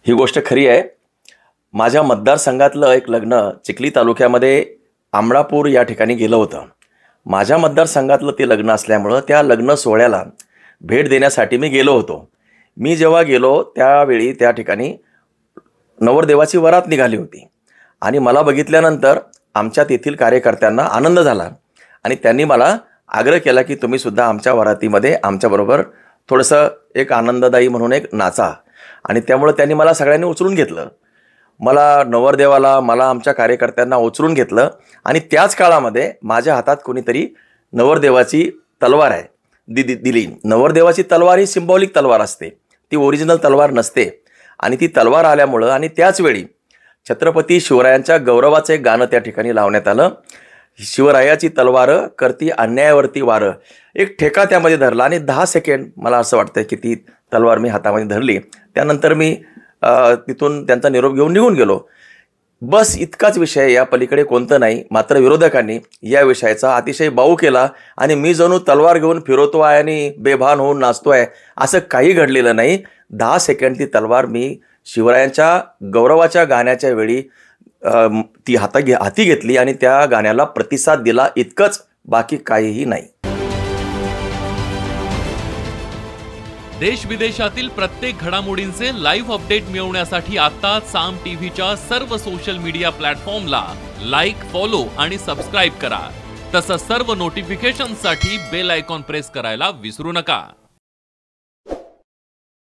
ही गोष्ट खरी आहे। माझ्या मतदारसंघातलं एक लग्न चिखली तालुक्यामध्ये आमळापूर या ठिकाणी गेलं होतं। माझ्या मतदारसंघातलं ते लग्न असल्यामुळं त्या लग्न सोहळ्याला भेट देण्यासाठी मी गेलो होतो। मी जेव्हा गेलो त्यावेळी त्या ठिकाणी नवरदेवाची वरात निघाली होती आणि मला बघितल्यानंतर आमच्या तेथील कार्यकर्त्यांना आनंद झाला आणि त्यांनी मला आग्रह केला की तुम्ही सुद्धा आमच्या वरातीमध्ये आमच्याबरोबर थोडंसं एक आनंददायी म्हणून एक नाचा। आणि त्यामुळे त्यांनी मला सगळ्यांनी उचलून घेतलं, मला नवरदेवाला मला आमच्या कार्यकर्त्यांना उचलून घेतलं आणि त्याच काळामध्ये माझ्या हातात कोणीतरी नवरदेवाची तलवार आहे दिली। नवरदेवाची तलवार ही सिंबॉलिक तलवार असते, ती ओरिजिनल तलवार नसते आणि ती तलवार आल्यामुळं आणि त्याच वेळी छत्रपती शिवरायांच्या गौरवाचं एक गाणं त्या ठिकाणी लावण्यात आलं। शिवरायाची तलवार करती अन्यायावरती वार, एक ठेका त्यामध्ये धरला आणि 10 सेकंड मला असं वाटतं की ती तलवार मी हातामध्ये धरली। त्यानंतर मी तिथून त्यांचा निरोप घेऊन निघून गेलो। बस इतकाच विषय, या पलीकडे कोणतं नाही। मात्र विरोधकांनी या विषयाचा अतिशय बाऊ केला आणि मी जणू तलवार घेऊन फिरवतो आहे आणि बेभान होऊन नाचतोय, असं काही घडलेलं नाही। 10 सेकंड ती तलवार मी शिवरायांच्या गौरवाच्या गाण्याच्या वेळी ती हाती घेतली आणि त्या गाण्याला प्रतिसाद दिला, इतकंच, बाकी काहीही नाही। देश विदेशातील प्रत्येक घडामोडींचे लाईव्ह अपडेट मिळवण्यासाठी आता साम टीव्हीच्या सर्व सोशल मीडिया प्लॅटफॉर्मला लाईक, फॉलो आणि सबस्क्राईब करा। तसंच सर्व नोटिफिकेशनसाठी बेल आयकॉन प्रेस करायला विसरू नका।